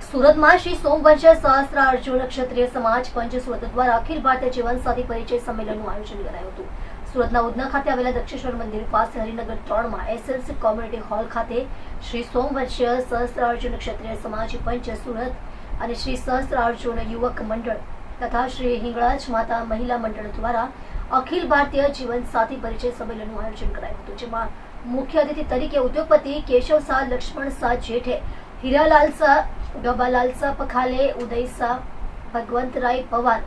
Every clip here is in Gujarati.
સુરતમાં શ્રી સોમવંશ સહસ્ત્રાર્જુન ક્ષત્રિય સમાજ પંચ સુરત દ્વારા અખિલ ભારતીય જીવનસાથી પરિચય સંમેલનનું આયોજન કરાયું હતું। સુરતના ઉધના ખાતે આવેલા દક્ષેશ્વર મંદિર પાસે હરિનગર 3 માં એસએલસી કોમ્યુનિટી હોલ ખાતે શ્રી સોમવંશ સહસ્ત્રાર્જુન ક્ષત્રિય સમાજ પંચ સુરત અને શ્રી સહસ્ત્રાર્જુન યુવક મંડળ તથા શ્રી હિંગળાજ માતા મહિલા મંડળ દ્વારા અખિલ ભારતીય જીવનસાથી પરિચય સંમેલનનું આયોજન કરાયું હતું, જેમાં મુખ્ય અતિથિ તરીકે ઉદ્યોગપતિ કેશવ શાહ, લક્ષ્મણ શાહ જેઠે, હીરાલાલ શાહ, ગબાલાલ શાહ પખાલે, ઉદય શાહ, ભગવંતરાય પવાર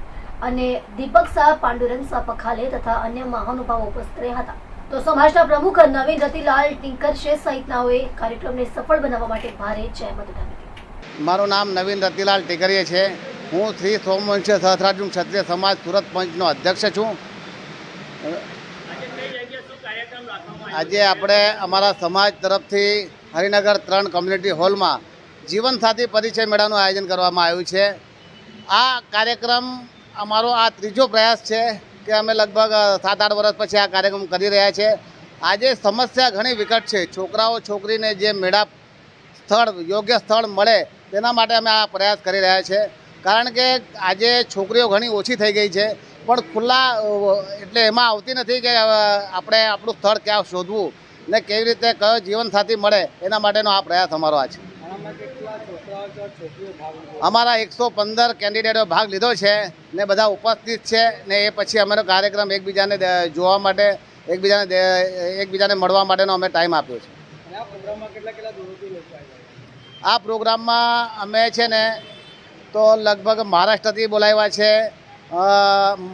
અને દીપક શાહ, પાંડુરંગ શાહ પખાલે તથા અન્ય મહાનુભાવો ઉપસ્થિત રહ્યા હતા। તો સમાજના પ્રમુખ નવીન રતિલાલ ટિંકરશે સહિતનાઓએ કાર્યક્રમને સફળ બનાવવા માટે ભારે જહેમત ઉઠાવી હતી। મારું નામ નવીન રતિલાલ ટિકરીએ છે। હું શ્રી સોમવંશ સહસ્ત્રાર્જુન ક્ષત્રિય સમાજ સુરત પંચનો અધ્યક્ષ છું। આજે આપણે અમારા સમાજ તરફથી હરિનગર 3 કોમ્યુનિટી હોલમાં જીવનસાથી પરિચય મેળાનું આયોજન કરવામાં આવ્યું છે। આ કાર્યક્રમ અમારો આ ત્રીજો પ્રયાસ છે કે અમે લગભગ 7-8 વર્ષ પછી આ કાર્યક્રમ કરી રહ્યા છે। આજે સમસ્યા ઘણી વિકટ છે। છોકરાઓ છોકરીને જે મેળાપ સ્થળ યોગ્ય સ્થળ મળે તેના માટે અમે આ પ્રયાસ કરી રહ્યા છીએ। કારણ કે આજે છોકરીઓ ઘણી ઓછી થઈ ગઈ છે, પણ ખુલ્લા એટલે એમાં આવતી નથી કે આપણે આપણું સ્થળ ક્યાં શોધવું ને કેવી રીતે કયો જીવનસાથી મળે, એના માટેનો આ પ્રયાસ અમારો આ છે। અમારા 115 કેન્ડિડેટો ભાગ લીધો છે ને બધા ઉપસ્થિત છે ને એ પછી અમારો કાર્યક્રમ એકબીજાને જોવા માટે એકબીજાને મળવા માટેનો અમે ટાઈમ આપ્યો છે। આ પ્રોગ્રામમાં અમે છે ને તો લગભગ મહારાષ્ટ્રથી બોલાવ્યા છે,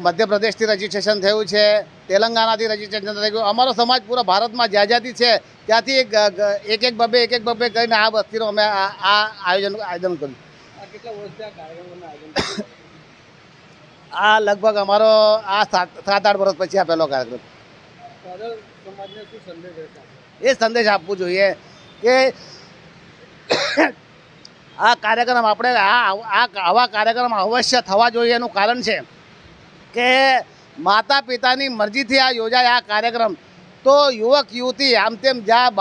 મધ્યપ્રદેશથી રજીસ્ટ્રેશન થયું છે, તેલંગાણાથી રજીસ્ટ્રેશન થઈ ગયું। અમારો સમાજ પૂરા ભારતમાં જ્યાં જ્યાંથી છે ત્યાંથી એક બબ્બે કરીને આ વસ્તીનું અમે આ આયોજન કર્યું। આ લગભગ અમારો આ 7-8 વર્ષ પછી આ પહેલો કાર્યક્રમ। એ સંદેશ આપવું જોઈએ કે આ કાર્યક્રમ આપણે આવા કાર્યક્રમ અવશ્ય થવા જોઈએ। એનું કારણ છે કે માતા પિતાની મરજીથી આ યોજાય આ કાર્યક્રમ, તો યુવક યુવતી આમ તેમ જ્યાં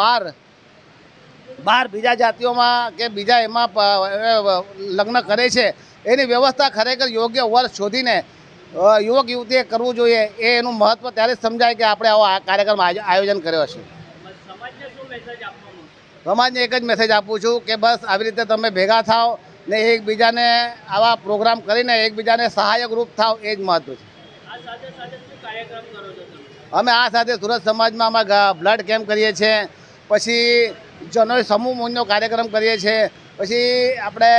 બહાર બીજા જાતિઓમાં કે બીજા એમાં લગ્ન કરે છે, એની વ્યવસ્થા ખરેખર યોગ્ય વર્ષ શોધીને યુવક યુવતીએ કરવું જોઈએ। એનું મહત્ત્વ ત્યારે સમજાય કે આપણે આવો કાર્યક્રમ આયોજન કર્યો છે। સમાજને એક જ મેસેજ આપું છું કે બસ આવી રીતે તમે ભેગા થાઓ ને એકબીજાને આવા પ્રોગ્રામ કરીને એકબીજાને સહાયક રૂપ થાવ, એ જ મહત્વ છે। અમે આ સાથે સુરત સમાજમાં અમે બ્લડ કેમ્પ કરીએ છીએ, પછી જનોઈ સમૂહ મૂંજનો કાર્યક્રમ કરીએ છીએ, પછી આપણે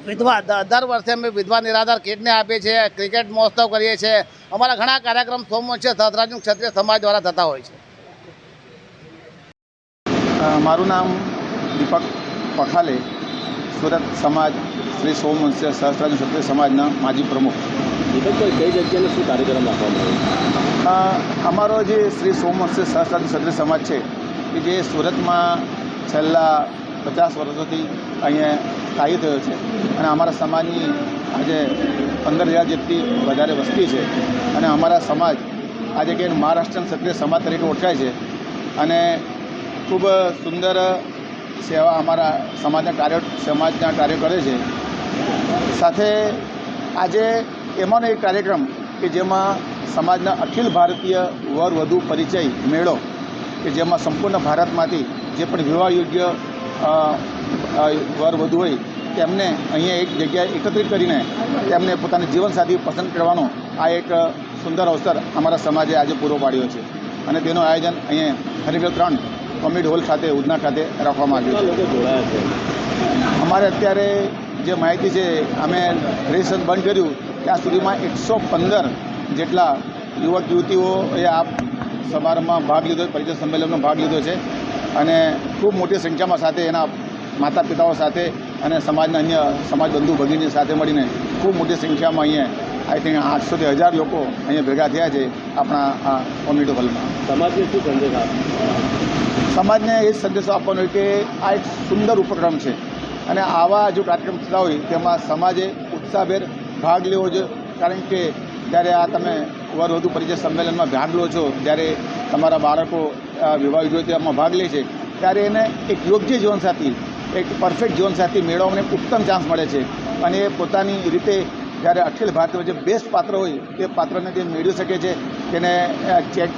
વિધવા દર વર્ષે અમે વિધવા નિરાધાર કીટને આપીએ છીએ, ક્રિકેટ મહોત્સવ કરીએ છીએ। અમારા ઘણા કાર્યક્રમ સોમવંશ સહસ્ત્રાર્જુન ક્ષત્રિય સમાજ દ્વારા થતા હોય છે। મારું નામ દીપક પખાલે, સુરત સમાજ શ્રી સોમવંશ સહસ્ત્રાર્જુન ક્ષત્રિય સમાજના માજી પ્રમુખ। દીપકભાઈ, કઈ જગ્યાએ શું કાર્યક્રમ રાખવામાં આવ્યો? અમારો જે શ્રી સોમવંશ સહસ્ત્રાર્જુન ક્ષત્રિય સમાજ છે કે જે સુરતમાં છેલ્લા 50 વર્ષોથી અહીંયા સ્થાયી થયો છે અને અમારા સમાજની આજે 15,000 જેટલી વધારે વસ્તી છે અને અમારા સમાજ આજે કે મહારાષ્ટ્રીયન ક્ષત્રિય સમાજ તરીકે ઓળખાય છે અને ખૂબ સુંદર સેવા અમારા સમાજના કાર્યો કરે છે। સાથે આજે એમાંનો એક કાર્યક્રમ કે જેમાં સમાજના અખિલ ભારતીય વર વધુ પરિચય મેળો કે જેમાં સંપૂર્ણ ભારતમાંથી જે પણ વિવાહ યોગ્ય વર વધુ હોય તેમને અહીંયા એક જગ્યાએ એકત્રિત કરીને તેમને પોતાની જીવનસાથી પસંદ કરવાનો આ એક સુંદર અવસર અમારા સમાજે આજે પૂરો પાડ્યો છે અને તેનું આયોજન અહીંયા હરિનગર 3 કોમ્યુનિટી હોલ ખાતે ઉધના ખાતે રાખવામાં આવ્યું છે। અમારે અત્યારે જે માહિતી છે, અમે રજીસ્ટ્રેશન બંધ કર્યું ત્યાં સુધીમાં 115 જેટલા યુવક યુવતીઓએ આ સમારંભમાં ભાગ લીધો, પરિચય સંમેલનમાં ભાગ લીધો છે અને ખૂબ મોટી સંખ્યામાં સાથે એના માતા પિતાઓ સાથે અને સમાજના અન્ય સમાજ બંધુ ભગીની સાથે મળીને ખૂબ મોટી સંખ્યામાં અહીંયા આઈ થિંક 800 થી 1000 લોકો અહીંયા ભેગા થયા છે આપણા આ કોમ્યુનિટી હોલમાં। સમાજને શું સંદેશ આપવાનો? સમાજને એ સંદેશો આપવાનો હોય કે આ એક સુંદર ઉપક્રમ છે અને આવા જો કાર્યક્રમ થતા હોય તેમાં સમાજે ઉત્સાહભેર ભાગ લેવો જોઈએ। કારણ કે જ્યારે આ તમે વર વધુ પરિચય સંમેલનમાં ભાગ લો છો, જ્યારે તમારા બાળકો વિવાહ યોજનામાં ભાગ લે છે, ત્યારે એને એક યોગ્ય જીવનસાથી એક પરફેક્ટ જીવનસાથી મેળવવાનો એક ઉત્તમ ચાન્સ મળે છે અને એ પોતાની રીતે જ્યારે અખિલ ભારતીય જે બેસ્ટ પાત્ર હોય તે પાત્રને તે મેળવી શકે છે, તેને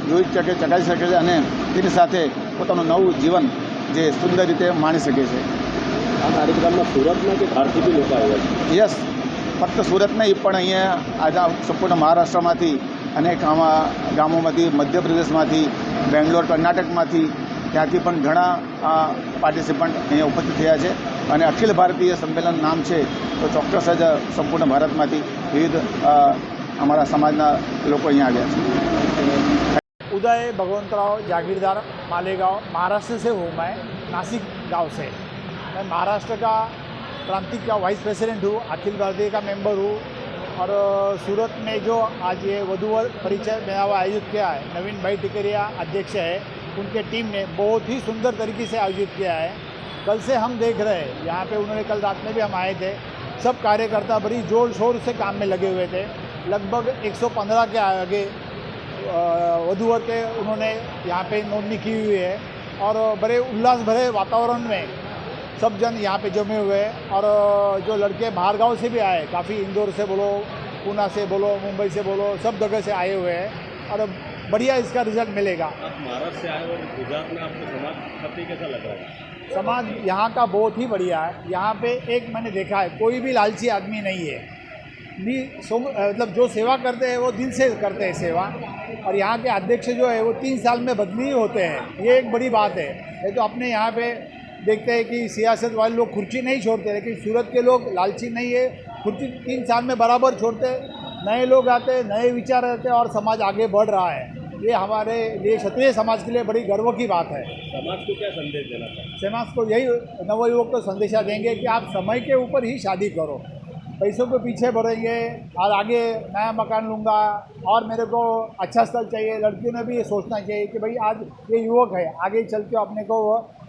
જોઈ શકે, ચકાસી શકે છે અને તેની સાથે પોતાનું નવું જીવન જે સુંદર રીતે માણી શકે છે. આ કાર્યક્રમમાં સુરતના કે બહારથી બી લોકો આવ્યા છે? યસ, ફક્ત સુરત નહીં પણ અહીંયા આજે સંપૂર્ણ મહારાષ્ટ્રમાંથી અનેક ગામોમાંથી, મધ્યપ્રદેશમાંથી, બેંગ્લોર, કર્ણાટકમાંથી, ત્યાંથી પણ ઘણા પાર્ટિસિપન્ટ અહીંયા ઉપસ્થિત થયા છે અને અખિલ ભારતીય સંમેલન નામ છે તો ચોક્કસ જ સંપૂर्ण ભારતમાંથી વિવિધ हमारा समाजना लोग यहाँ आ गया है. उदय भगवंतराव जागीरदार मालेगांव, महाराष्ट्र से हूँ मैं, नासिक गांव से. मैं महाराष्ट्र का प्रांतिक का वाइस प्रेसिडेंट हूँ, अखिल भारतीय का मेंबर हूँ और सूरत में जो आज ये वधूवर परिचय मेला आयोजित किया है, नवीन भाई टिकरिया अध्यक्ष है, उनके टीम ने बहुत ही सुंदर तरीके से आयोजित किया है. कल से हम देख रहे हैं यहाँ पे, उन्होंने कल रात में भी हम आए थे, सब कार्यकर्ता बड़ी जोर शोर से काम में लगे हुए थे. लगभग 115 के आगे वधूवर के उन्होंने यहाँ पे नोंदनी की हुई है और बड़े उल्लास भरे वातावरण में सब जन यहाँ पे जमे हुए हैं. और जो लड़के बाहर गांव से भी आए, काफ़ी इंदौर से बोलो, पूना से बोलो, मुंबई से बोलो, सब जगह से आए हुए हैं और बढ़िया इसका रिजल्ट मिलेगा. आप महाराष्ट्र से आए और गुजरात में आपको समाज प्रति कैसा लग रहा है? समाज यहाँ का बहुत ही बढ़िया है. यहाँ पे एक मैंने देखा है, कोई भी लालची आदमी नहीं है. मतलब जो सेवा करते हैं वो दिल से करते हैं सेवा. और यहाँ के अध्यक्ष जो है वो 3 साल में बदली होते हैं, ये एक बड़ी बात है. ये तो अपने यहाँ पे देखते हैं कि सियासत वाले लोग कुर्सी नहीं छोड़ते, लेकिन सूरत के लोग लालची नहीं है, कुर्सी 3 साल में बराबर छोड़ते. नए लोग आते, नए विचार आते और समाज आगे बढ़ रहा है. ये हमारे लिए, क्षत्रिय समाज के लिए बड़ी गर्व की बात है. समाज को क्या संदेश देना चाहिए? समाज को यही नवयुवक को संदेशा देंगे कि आप समय के ऊपर ही शादी करो, पैसों के पीछे बढ़ेंगे और आगे नया मकान लूँगा और मेरे को अच्छा स्थल चाहिए. लड़कियों ने भी ये सोचना चाहिए कि भाई आज ये युवक है, आगे चल के अपने को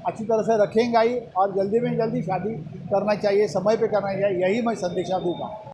अच्छी तरह से रखेंगे ही और जल्दी में जल्दी शादी करना चाहिए, समय पे करना चाहिए. यही मैं संदेशा दूँगा.